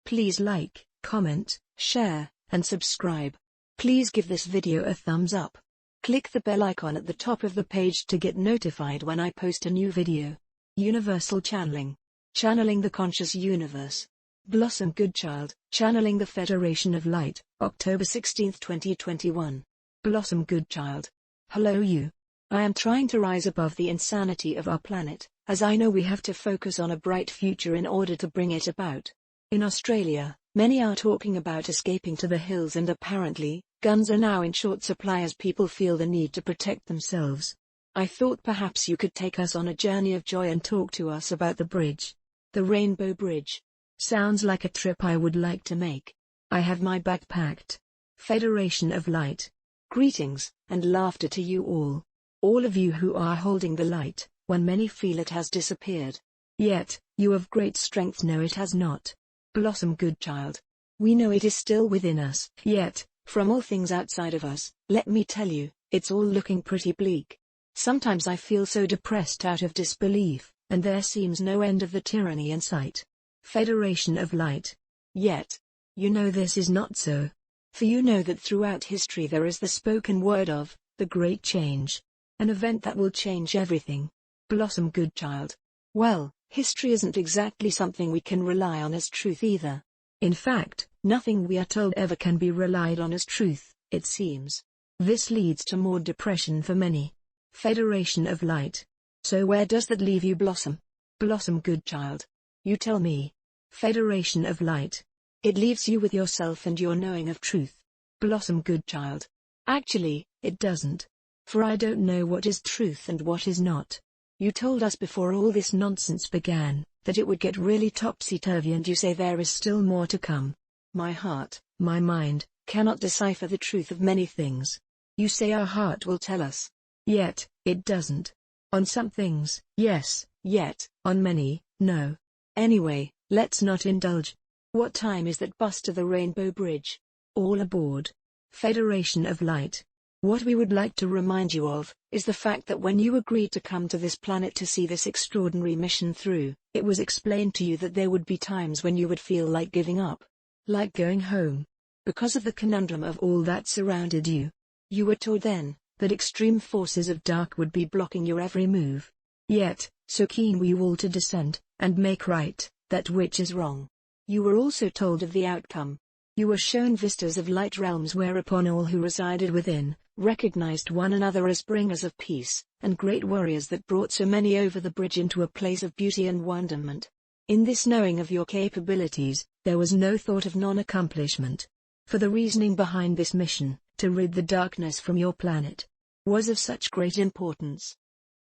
Please like, comment, share, and subscribe. Please give this video a thumbs up. Click the bell icon at the top of the page to get notified when I post a new video. Universal Channeling. Channeling the Conscious Universe. Blossom Goodchild, Channeling the Federation of Light, October 16, 2021. Blossom Goodchild. Hello you. I am trying to rise above the insanity of our planet, as I know we have to focus on a bright future in order to bring it about. In Australia, many are talking about escaping to the hills, and apparently, guns are now in short supply as people feel the need to protect themselves. I thought perhaps you could take us on a journey of joy and talk to us about the bridge. The Rainbow Bridge. Sounds like a trip I would like to make. I have my bag packed. Federation of Light. Greetings, and laughter to you all. All of you who are holding the light, when many feel it has disappeared. Yet, you of great strength know it has not. Blossom Goodchild. We know it is still within us, yet, from all things outside of us, let me tell you, it's all looking pretty bleak. Sometimes I feel so depressed out of disbelief, and there seems no end of the tyranny in sight. Federation of Light. Yet, you know this is not so. For you know that throughout history there is the spoken word of, the Great Change. An event that will change everything. Blossom Goodchild. Well, history isn't exactly something we can rely on as truth either. In fact, nothing we are told ever can be relied on as truth, it seems. This leads to more depression for many. Federation of Light. So where does that leave you, Blossom? Blossom Goodchild. You tell me. Federation of Light. It leaves you with yourself and your knowing of truth. Blossom Goodchild. Actually, it doesn't. For I don't know what is truth and what is not. You told us before all this nonsense began, that it would get really topsy-turvy, and you say there is still more to come. My heart, my mind, cannot decipher the truth of many things. You say our heart will tell us. Yet, it doesn't. On some things, yes, yet, on many, no. Anyway, let's not indulge. What time is that bus to the Rainbow Bridge? All aboard. Federation of Light. What we would like to remind you of, is the fact that when you agreed to come to this planet to see this extraordinary mission through, it was explained to you that there would be times when you would feel like giving up. Like going home. Because of the conundrum of all that surrounded you. You were told then, that extreme forces of dark would be blocking your every move. Yet, so keen were you all to descend, and make right, that which is wrong. You were also told of the outcome. You were shown vistas of light realms whereupon all who resided within, recognized one another as bringers of peace, and great warriors that brought so many over the bridge into a place of beauty and wonderment. In this knowing of your capabilities, there was no thought of non-accomplishment. For the reasoning behind this mission, to rid the darkness from your planet, was of such great importance.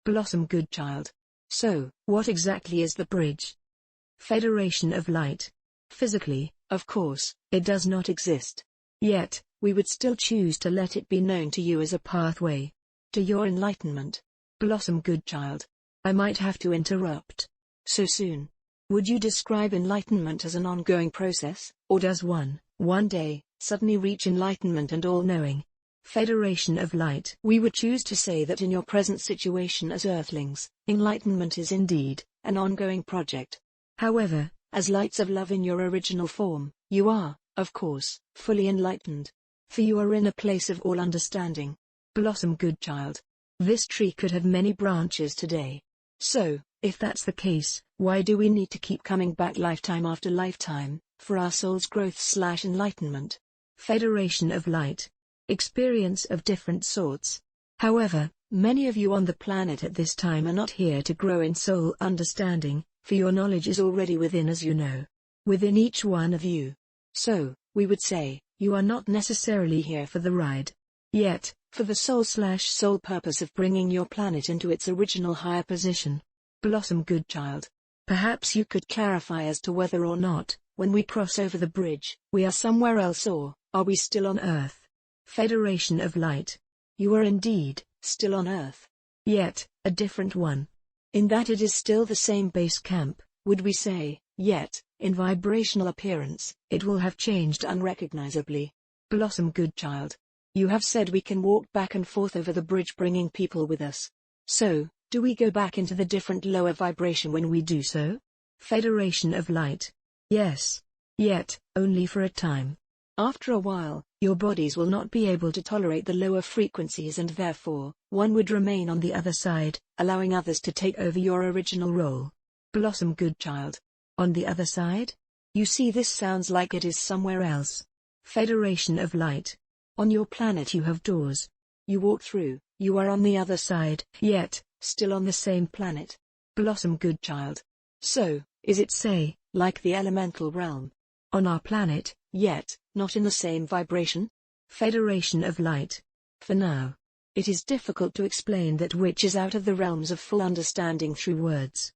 Blossom Goodchild. So, what exactly is the bridge? Federation of Light. Physically, of course, it does not exist. Yet, we would still choose to let it be known to you as a pathway to your enlightenment. Blossom Goodchild. I might have to interrupt. So soon? Would you describe enlightenment as an ongoing process, or does one day, suddenly reach enlightenment and all-knowing? Federation of Light. We would choose to say that in your present situation as Earthlings, enlightenment is indeed an ongoing project. However, as lights of love in your original form, you are, of course, fully enlightened. For you are in a place of all understanding. Blossom Goodchild. This tree could have many branches today. So, if that's the case, why do we need to keep coming back lifetime after lifetime, for our soul's growth/enlightenment? Federation of Light. Experience of different sorts. However, many of you on the planet at this time are not here to grow in soul understanding, for your knowledge is already within, as you know. Within each one of you. So, we would say, you are not necessarily here for the ride. Yet, for the soul/soul purpose of bringing your planet into its original higher position. Blossom Goodchild. Perhaps you could clarify as to whether or not, when we cross over the bridge, we are somewhere else, or are we still on Earth? Federation of Light. You are indeed still on Earth. Yet, a different one. In that it is still the same base camp, would we say, yet, in vibrational appearance, it will have changed unrecognizably. Blossom Goodchild. You have said we can walk back and forth over the bridge bringing people with us. So, do we go back into the different lower vibration when we do so? Federation of Light. Yes. Yet, only for a time. After a while, your bodies will not be able to tolerate the lower frequencies, and therefore, one would remain on the other side, allowing others to take over your original role. Blossom Goodchild. On the other side? You see, this sounds like it is somewhere else. Federation of Light. On your planet you have doors. You walk through, you are on the other side, yet, still on the same planet. Blossom Goodchild. So, is it, say, like the elemental realm? On our planet, yet, not in the same vibration? Federation of Light. For now, it is difficult to explain that which is out of the realms of full understanding through words.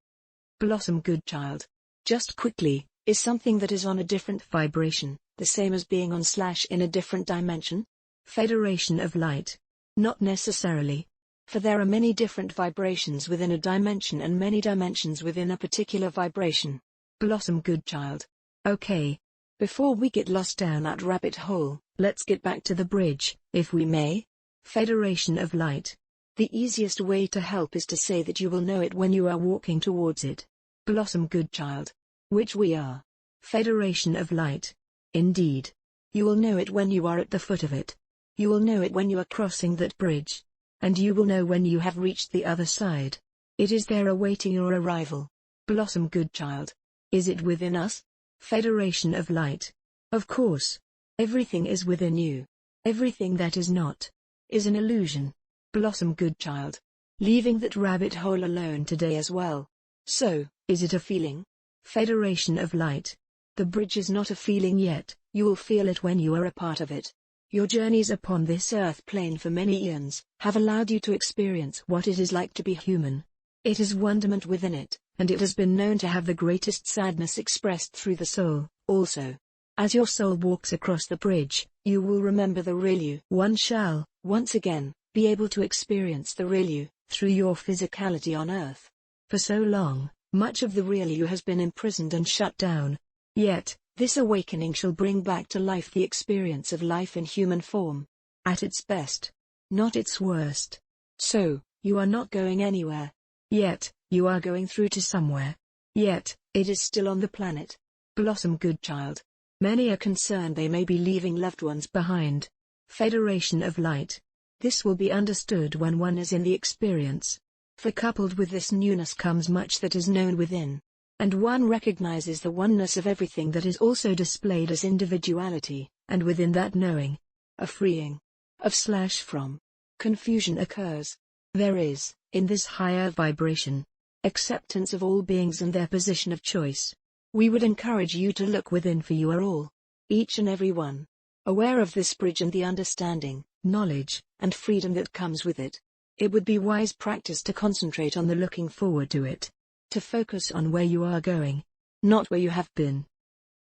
Blossom Goodchild. Just quickly, is something that is on a different vibration the same as being on / in a different dimension? Federation of Light. Not necessarily. For there are many different vibrations within a dimension and many dimensions within a particular vibration. Blossom Goodchild. Okay. Before we get lost down that rabbit hole, let's get back to the bridge, if we may. Federation of Light. The easiest way to help is to say that you will know it when you are walking towards it. Blossom Goodchild. Which we are. Federation of Light. Indeed. You will know it when you are at the foot of it. You will know it when you are crossing that bridge. And you will know when you have reached the other side. It is there awaiting your arrival. Blossom Goodchild. Is it within us? Federation of Light. Of course. Everything is within you. Everything that is not is an illusion. Blossom Goodchild. Leaving that rabbit hole alone today as well. So, is it a feeling? Federation of Light. The bridge is not a feeling yet, you will feel it when you are a part of it. Your journeys upon this earth plane for many eons have allowed you to experience what it is like to be human. It is wonderment within it, and it has been known to have the greatest sadness expressed through the soul, also. As your soul walks across the bridge, you will remember the real you. One shall, once again, be able to experience the real you, through your physicality on earth. For so long, much of the real you has been imprisoned and shut down. Yet, this awakening shall bring back to life the experience of life in human form. At its best. Not its worst. So, you are not going anywhere. Yet, you are going through to somewhere. Yet, it is still on the planet. Blossom Goodchild. Many are concerned they may be leaving loved ones behind. Federation of Light. This will be understood when one is in the experience. For coupled with this newness comes much that is known within. And one recognizes the oneness of everything that is also displayed as individuality, and within that knowing, a freeing of / from confusion occurs. There is, in this higher vibration, acceptance of all beings and their position of choice. We would encourage you to look within, for you are all, each and every one, aware of this bridge and the understanding, knowledge, and freedom that comes with it. It would be wise practice to concentrate on the looking forward to it. To focus on where you are going, not where you have been.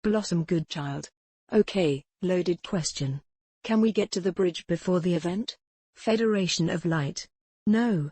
Blossom Goodchild. Okay, loaded question. Can we get to the bridge before the event? Federation of Light. No.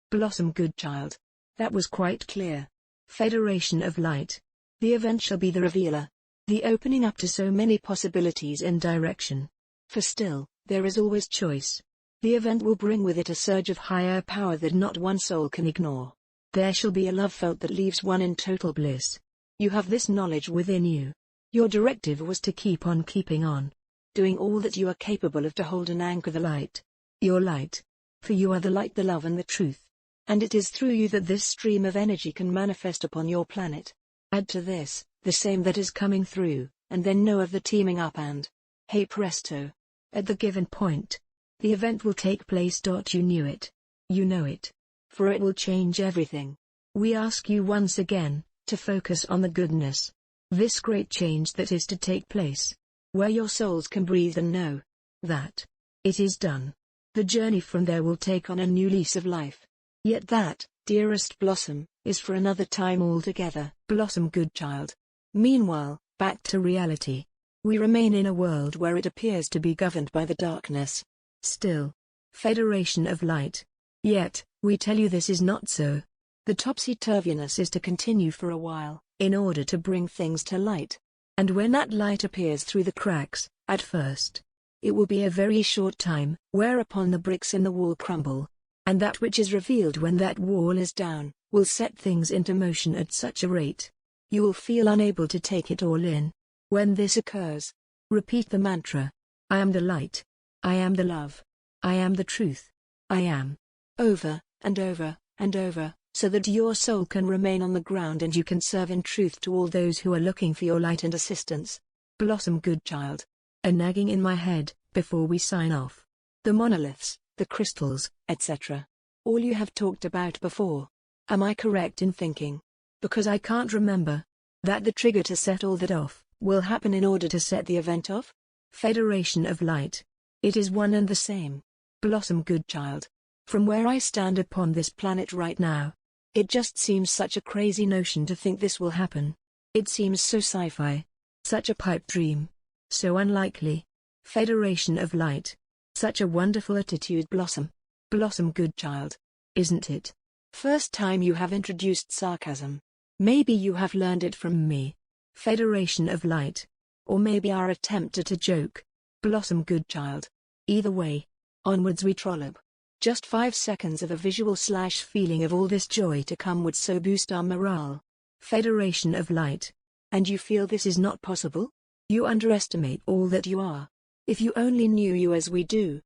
Blossom Goodchild. That was quite clear. Federation of Light. The event shall be the revealer. The opening up to so many possibilities in direction. For still, there is always choice. The event will bring with it a surge of higher power that not one soul can ignore. There shall be a love felt that leaves one in total bliss. You have this knowledge within you. Your directive was to keep on keeping on. Doing all that you are capable of to hold and anchor the light. Your light. For you are the light, the love and the truth. And it is through you that this stream of energy can manifest upon your planet. Add to this, the same that is coming through, and then know of the teaming up and, hey presto. At the given point, the event will take place. You knew it. You know it. For it will change everything. We ask you once again, to focus on the goodness. This great change that is to take place. Where your souls can breathe and know that it is done. The journey from there will take on a new lease of life. Yet that, dearest Blossom, is for another time altogether. Blossom Goodchild. Meanwhile, back to reality. We remain in a world where it appears to be governed by the darkness. Still. Federation of Light. Yet, we tell you this is not so. The topsy-turviness is to continue for a while, in order to bring things to light. And when that light appears through the cracks, at first, it will be a very short time, whereupon the bricks in the wall crumble. And that which is revealed when that wall is down, will set things into motion at such a rate. You will feel unable to take it all in. When this occurs, repeat the mantra, I am the light, I am the love, I am the truth, I am, over and over and over, so that your soul can remain on the ground and you can serve in truth to all those who are looking for your light and assistance. Blossom Goodchild. A nagging in my head, before we sign off. The monoliths, the crystals, etc. All you have talked about before. Am I correct in thinking? Because I can't remember. That the trigger to set all that off, will happen in order to set the event off? Federation of Light. It is one and the same. Blossom Goodchild. From where I stand upon this planet right now, it just seems such a crazy notion to think this will happen. It seems so sci-fi. Such a pipe dream. So unlikely. Federation of Light. Such a wonderful attitude, Blossom. Blossom Goodchild. Isn't it? First time you have introduced sarcasm. Maybe you have learned it from me. Federation of Light. Or maybe our attempt at a joke. Blossom Goodchild. Either way. Onwards we trollop. Just 5 seconds of a visual/feeling of all this joy to come would so boost our morale. Federation of Light. And you feel this is not possible? You underestimate all that you are. If you only knew you as we do.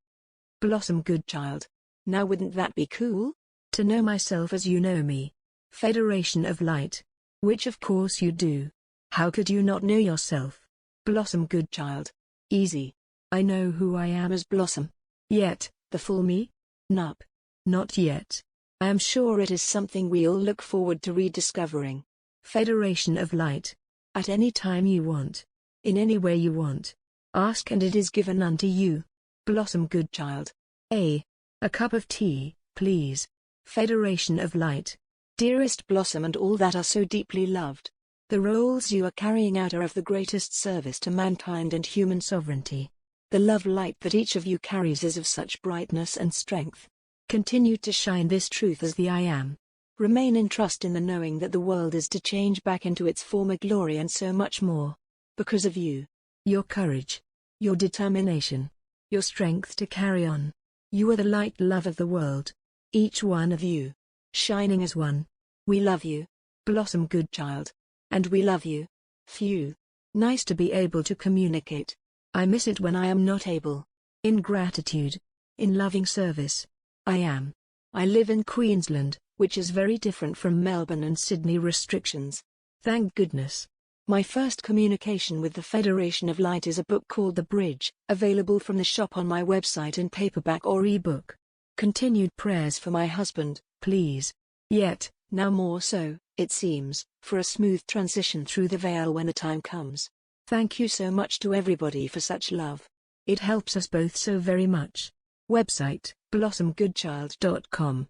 Blossom Goodchild. Now wouldn't that be cool? To know myself as you know me. Federation of Light. Which of course you do. How could you not know yourself? Blossom Goodchild. Easy. I know who I am as Blossom. Yet, the full me? Nope. Not yet. I am sure it is something we all look forward to rediscovering. Federation of Light. At any time you want. In any way you want. Ask and it is given unto you. Blossom Goodchild. A cup of tea, please. Federation of Light. Dearest Blossom and all that are so deeply loved. The roles you are carrying out are of the greatest service to mankind and human sovereignty. The love light that each of you carries is of such brightness and strength. Continue to shine this truth as the I am. Remain in trust in the knowing that the world is to change back into its former glory and so much more. Because of you. Your courage. Your determination. Your strength to carry on. You are the light love of the world. Each one of you. Shining as one. We love you. Blossom Goodchild. And we love you. Phew. Nice to be able to communicate. I miss it when I am not able. In gratitude. In loving service. I am. I live in Queensland, which is very different from Melbourne and Sydney restrictions. Thank goodness. My first communication with the Federation of Light is a book called The Bridge, available from the shop on my website in paperback or ebook. Continued prayers for my husband, please. Yet, now more so, it seems, for a smooth transition through the veil when the time comes. Thank you so much to everybody for such love. It helps us both so very much. Website, blossomgoodchild.com